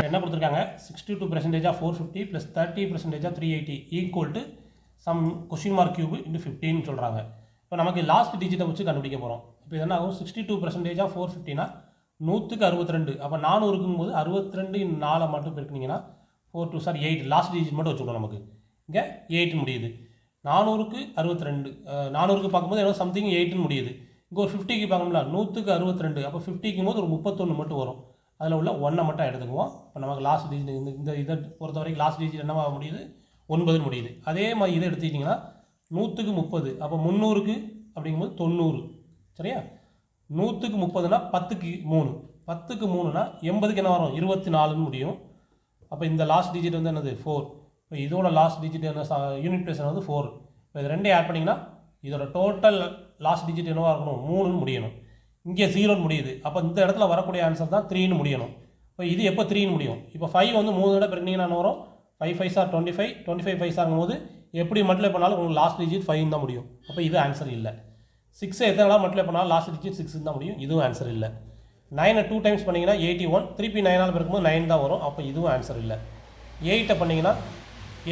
என்ன கொடுத்துருக்காங்க 62% of 450 plus 30% of 380 equal to some question mark cube into 15 சொல்கிறாங்க. இப்போ நமக்கு லாஸ்ட் டிஜிட்டை வச்சு கண்டுபிடிக்க போகிறோம். இப்போ என்ன ஆகும் 62% ஆஃப் 450னா 100க்கு 62. அப்போ 400 இருக்கும்போது 62 4 மட்டும் பெருக்குனீங்கன்னா 4 2 சார் 8 லாஸ்ட் டிஜிட் மட்டும் வச்சுக்கணும். நமக்கு இங்கே 8 முடியுது. 400க்கு 62 400க்கு பார்க்கும்போது ஏதோ சம்திங் 8ன்னு முடியுது. இங்கே ஒரு 50க்கு பார்க்கணும்ல 100க்கு 62. அப்போ 50க்கும் போது ஒரு 31 மட்டும் வரும். அதில் உள்ள 1 மட்டும் எடுத்துக்குவோம். இப்போ நமக்கு லாஸ்ட் டிஜிட் இந்த இதை பொறுத்த வரைக்கும் லாஸ்ட் டிஜிட் என்னவா முடியுது 9 முடியுது. அதே மாதிரி இதை எடுத்துக்கிட்டிங்கன்னா 100க்கு 30. அப்போ 300க்கு அப்படிங்கும்போது 90. சரியா? 100க்கு 30னா 10க்கு 3. 10க்கு 3னா 80க்கு என்ன வரும் 24ன்னு முடியும். அப்போ இந்த லாஸ்ட் டிஜிட் வந்து என்னது 4. இப்போ இதோட லாஸ்ட் டிஜிட் என்ன யூனிட் பிளேஸ் வந்து 4. இப்போ இது ரெண்டையும் ஆட் பண்ணிங்கன்னா இதோட டோட்டல் லாஸ்ட் டிஜிட் என்னவாக இருக்கணும் 3ன்னு முடியணும். இங்கே 0ன்னு முடியுது. அப்போ இந்த இடத்துல வரக்கூடிய ஆன்சர் தான் 3ன்னு முடியணும். இப்போ இது எப்போ 3ன்னு முடியும்? இப்போ 5 வந்து 3 தடவை பெருக்கினீங்கன்னா என்ன வரும் 5 5 ஆர் 25 25 5 ஆகும் போது எப்படி மல்டிப்ளை பண்ணாலும் உங்களுக்கு லாஸ்ட் டிஜிட் 5 தான் முடியும். அப்போ இது ஆன்சர் இல்லை. 6 எத்தனை நாள் மல்டிப்ளை பண்ணாலும் லாஸ்ட் டிஜிட் 6 தான் முடியும். இதுவும் ஆன்சர் இல்லை. 9 2 டைம்ஸ் பண்ணிங்கன்னா 81. திருப்பி 9 பெருக்கும்போது 9 தான் வரும். அப்போ இதுவும் ஆன்சர் இல்லை. 8 பண்ணிங்கன்னா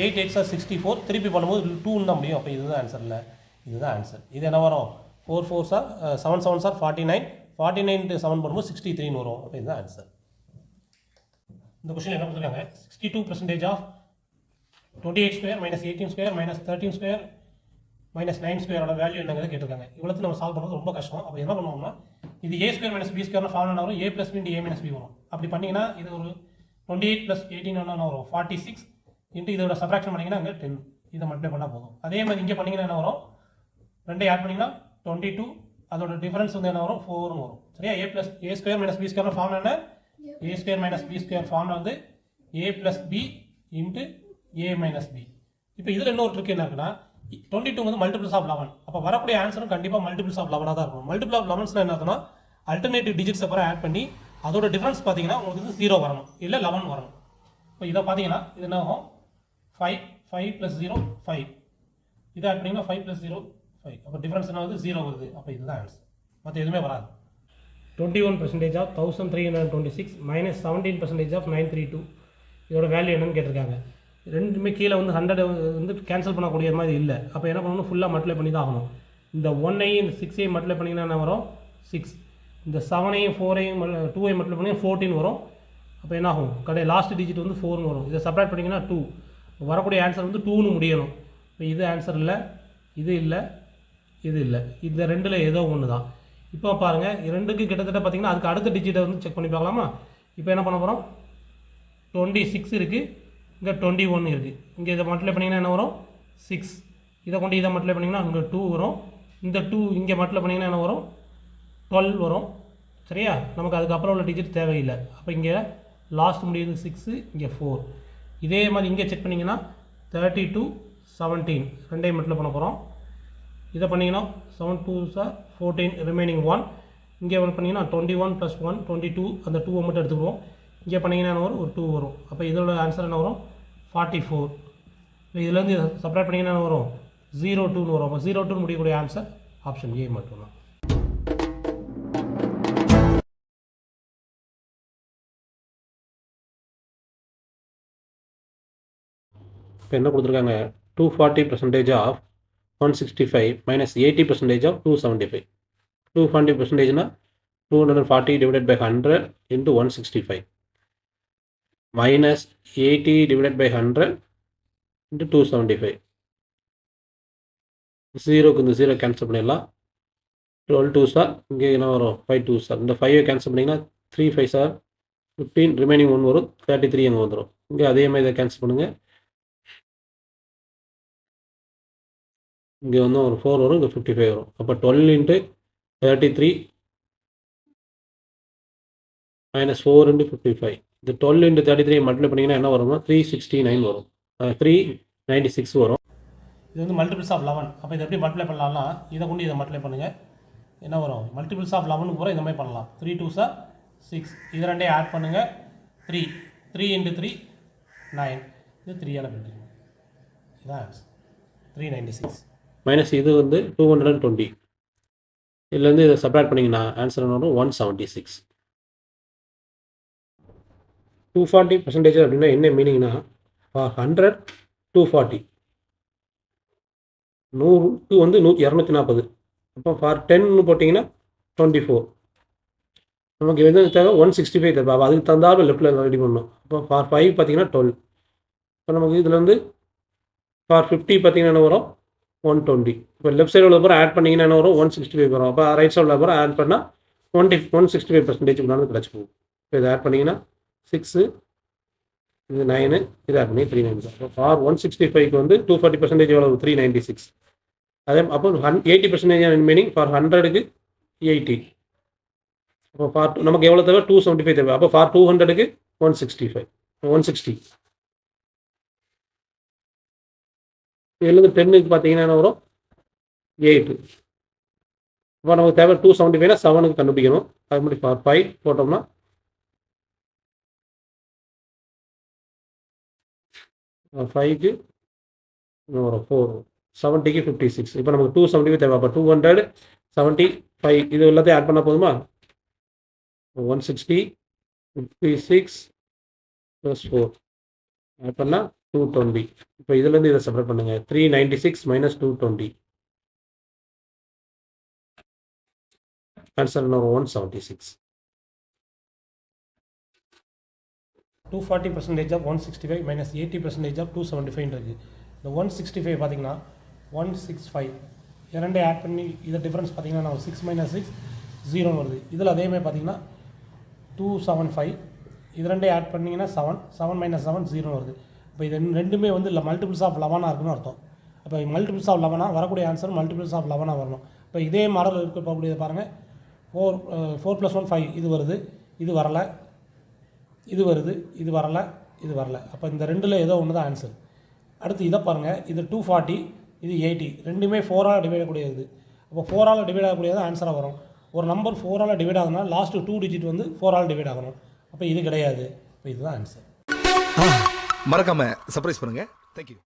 8 8 ஆர் 64. திருப்பி பண்ணும்போது 2 தான் முடியும். அப்போ இதுதான் ஆன்சர் இல்லை. இதுதான் ஆன்சர். இது என்ன வரும் 4 4 சார் 7 7 சார் 49. 49 7 பண்ணும்போது 63ன்னு வரும். அப்போ இதுதான் ஆன்சர். இந்த கொஸ்டின் என்ன கொடுத்துருக்காங்க 62% of 28 square minus 18 square minus 13 square minus 9 ஸ்கொயரோட வேல்யூ என்னங்கிறத கேட்டிருக்காங்க. இவ்வளோத்து நம்ம சால்வ் பண்ணுறது ரொம்ப கஷ்டம். அப்போ என்ன பண்ணுவோம்னா இது ஏ ஸ்கொயர் மைனஸ் பி ஸ்கொயர்னு ஃபார்முலா வரும். ஏ plus B into A minus B வரும். அப்படி பண்ணிங்கன்னா இது ஒரு 28 ப்ளஸ் 18 என்ன வரும் 46 இன்ட்டு இதோட சப்ராக்ஷன் பண்ணிங்கன்னா அங்கே 10. இதை மல்டிப்ளை பண்ணால் போதும். அதே மாதிரி இங்கே பண்ணிங்கன்னா என்ன வரும் 2 ஆட் பண்ணிங்கன்னா 22. அதோட டிஃபரன்ஸ் வந்து என்ன வரும் 4ன்னு வரும். சரியா? A square minus B square formula என்ன A square minus B square formula வந்து A plus B into A minus B. இப்போ இதில் இன்னொரு ட்ரிக் என்ன இருக்குன்னா 22 வந்து மல்டிபிள்ஸ் ஆஃப் 11. அப்போ வரக்கூடிய ஆன்சரும் கண்டிப்பாக மல்டிபிள்ஸ் ஆஃப் 11 தான் இருக்கும். மல்டிபிள் ஆஃப் 11 என்ன இருக்குன்னா அல்டர்னேட்டிவ் டிஜிட்ஸ் அப்புறம் ஆட் பண்ணி அதோட டிஃபரன்ஸ் பார்த்தீங்கன்னா உங்களுக்கு வந்து 0 வரணும் இல்லை 11 வரணும். இப்போ இதை பார்த்தீங்கன்னா இது என்ன ஆகும் 5 5 + 0 5. இதை ஆட் பண்ணிங்கன்னா 5 + 0 5. அப்போ டிஃபரன்ஸ் என்ன வந்து 0 வருது. அப்போ இதுதான் ஆன்சர். மற்ற எதுவுமே வராது. 21% ஆஃப் 1326 மைனஸ் 17% ஆஃப் 932 இதோட வேல்யூ என்னன்னு கேட்டிருக்காங்க. ரெண்டுமே கீழே வந்து 100 வந்து கேன்சல் பண்ணக்கூடிய மாதிரி இல்லை. அப்போ என்ன பண்ணணும் ஃபுல்லாக மல்டிப்ளை பண்ணி தான் ஆகணும். இந்த 1ஐயும் இந்த 6ஐயும் மல்டிப்ளை பண்ணிங்கன்னா என்ன வரும் 6. இந்த 7ஐயும் 4ஐயும் 2ஐயும் மல்டிப்ளை பண்ணி 14 வரும். அப்போ என்ன ஆகும் லாஸ்ட் டிஜிட் வந்து 4ன்னு வரும். இதை செப்பரேட் பண்ணிங்கன்னா 2. வரக்கூடிய ஆன்சர் வந்து 2ன்னு முடியணும். இப்போ இது ஆன்சர் இல்லை, இது இல்லை, இது இல்லை. இந்த ரெண்டில் ஏதோ ஒன்று தான். இப்போ பாருங்கள் ரெண்டுக்கு கிட்டத்தட்ட பார்த்தீங்கன்னா அதுக்கு அடுத்த டிஜிட்டை வந்து செக் பண்ணி பார்க்கலாமா? இப்போ என்ன பண்ண போகிறோம் 26 இருக்குது, இங்கே 21 இருக்குது. இங்கே இதை மல்டிப்ளை பண்ணிங்கன்னா என்ன வரும் 6. இதை கொண்டு இதை மல்டிப்ளை பண்ணிங்கன்னா இங்கே 2 வரும். இந்த 2 இங்கே மல்டிப்ளை பண்ணிங்கன்னா என்ன வரும் 12 வரும். சரியா? நமக்கு அதுக்கப்புறம் உள்ள டிஜிட் தேவையில்லை. அப்போ இங்கே லாஸ்ட் முடியுது 6, இங்கே 4. இதே மாதிரி இங்கே செக் பண்ணிங்கன்னா 32 17 ரெண்டையும் மல்டிப்ளை பண்ண போகிறோம். இதை பண்ணிங்கன்னா 7 2 சார் 14 ரிமைனிங் 1. இங்கே பண்ணிங்கன்னா 21 + 1 22. அந்த 2 மட்டும் எடுத்துக்கிடுவோம். இங்கே பண்ணிங்கன்னா என்ன வரும் ஒரு 2 வரும். அப்போ இதோட ஆன்சர் என்ன வரும் 44. இதுலேருந்து செப்பரேட் பண்ணிங்கன்னா என்ன வரும் 02ன்னு வரும். அப்போ 02 முடியக்கூடிய ஆன்சர் ஆப்ஷன் ஏ மட்டும்தான். இப்போ என்ன கொடுத்துருக்காங்க 240% ஆஃப் 165 மைனஸ் 80% ஆஃப் 275. 240%னா 240 divided by 100 into 165 minus 80 divided by 100 into 275. 0க்கு இந்த 0 கேன்சல் பண்ணிடலாம். 12 2 சார் இங்கே என்ன வரும் 5 2 சார். இந்த 5 கேன்சல் பண்ணிங்கன்னா 3 5 சார் 15 ரிமைனிங் 1 வரும். 33 அங்கே வந்துடும். இங்கே அதே மாதிரி இதை கேன்சல் பண்ணுங்கள். இங்கே வந்து ஒரு 4 வரும், இங்கே 55 வரும். அப்போ 12 இன்ட்டு 33 மைனஸ் 4 இன்ட்டு 55. இந்த 12 இன்ட்டு 33 மல்டிப்ளை பண்ணிங்கன்னா என்ன வரும்னா 369 வரும். 396 வரும். இது வந்து மல்டிபிள்ஸ் ஆஃப் 11. அப்போ இதை எப்படி மல்டிப்ளை பண்ணலாம்னா இதை கொண்டு இதை மல்டிப்ளை பண்ணுங்கள். என்ன வரும் மல்டிபிள்ஸ் ஆஃப் 11 கூட இந்த மாதிரி பண்ணலாம். 3 2 சார் 6. இது ரெண்டையும் ஆட் பண்ணுங்கள் 3 3 இன்ட்டு 3 9. இது 3ஆல் பிரிட்டுங்க. இதுதான் ஆன்சர் 396. மைனஸ் இது வந்து 220. இதுலேருந்து இதை செப்பரேட் பண்ணிங்கன்னா ஆன்சர் என்ன வரும் 176. 240% அப்படின்னா என்ன மீனிங்னா ஃபார் 100 240, 100க்கு வந்து 240. அப்போ ஃபார் 10ன்னு போட்டிங்கன்னா 24. நமக்கு எது தேவை 165 தேவை. அப்போ அதுக்கு தகுந்தாலும் லெஃப்ட்டில் ரெடி பண்ணணும். அப்போ ஃபார் 5 பார்த்தீங்கன்னா 12. இப்போ நமக்கு இதில் வந்து ஃபார் 50 பார்த்தீங்கன்னா என்ன வரும் 120. இப்போ லெஃப்ட் சைடு உள்ள பூரா ஆட் பண்ணிங்கன்னா என்ன வரும் 165 வரும். அப்போ ரைட் சைடு உள்ள பூரா ஆட் பண்ணால் 165% கொண்டாந்து கிடச்சி போகும். இப்போ இதை ஆட் பண்ணிங்கன்னா 6, இது 9, இது ஆட் பண்ணி 390. அப்போ ஃபார் 165க்கு வந்து 240% எவ்வளவு 396. அதே அப்போ 80% மீனிங் ஃபார் 100க்கு 80. அப்போ ஃபார் நமக்கு எவ்வளோ தேவை 275 தேவை. அப்போ ஃபார் 200க்கு 165 160. இதுலேருந்து 10க்கு பார்த்தீங்கன்னா என்ன வரும் 8. இப்போ நமக்கு தேவை 275னா 7க்கு கண்டுபிடிக்கணும். அது மாதிரி ஃபார் 5 போட்டோம்னா ஃபைவ்க்கு வரும் 4, 70க்கு 56. இப்போ நமக்கு 275 தேவை. அப்போ 275 இது எல்லாத்தையும் ஆட் பண்ணால் போதுமா 160 56 + 4 ஆட் பண்ணால் 220. இப்போ இதுலேருந்து இதை செப்பரேட் பண்ணுங்கள். 396 - 220 ஆன்சர் என்ன வரும் 176. 240% ஆஃப் 165 மைனஸ் 80% ஆஃப் 275 இருக்குது. இந்த 165 பார்த்தீங்கன்னா 165 இரண்டே ஆட் பண்ணி இதை டிஃப்ரென்ஸ் பார்த்தீங்கன்னா 6 - 6 0 வருது. இதில் அதேமாதிரி பார்த்தீங்கன்னா 275 இது ரெண்டே ஆட் பண்ணிங்கன்னா 7 7 - 7 0 வருது. இப்போ இது ரெண்டுமே வந்து இல்லை மல்டிபிள்ஸ் ஆஃப் 11 இருக்குன்னு அர்த்தம். இப்போ மல்டிபிள்ஸ் ஆஃப் 11 வரக்கூடிய ஆன்சர் மல்டிபிள்ஸ் ஆஃப் 11 வரணும். இப்போ இதே மாடல் இருக்கக்கூடியது பாருங்கள் 4 + 1 5 இது வருது, இது வரலை, இது வருது, இது வரலை, இது வரலை. அப்போ இந்த ரெண்டில் ஏதோ ஒன்று தான் ஆன்சர். அடுத்து இதை பாருங்கள், இது 240 இது 80 ரெண்டுமே 4ஆல் டிவைட் ஆகக்கூடியது. அப்போ 4ஆல் டிவைட் ஆகக்கூடியது ஆன்சராக வரும். ஒரு நம்பர் 4ஆல் டிவைட் ஆகுதுன்னா லாஸ்ட்டு 2 டிஜிட் வந்து 4ஆல் டிவைட் ஆகணும். அப்போ இது கிடையாது. இப்போ இதுதான் ஆன்சர். மறக்காம சர்ப்ரைஸ் பண்ணுங்க. தேங்க்யூ.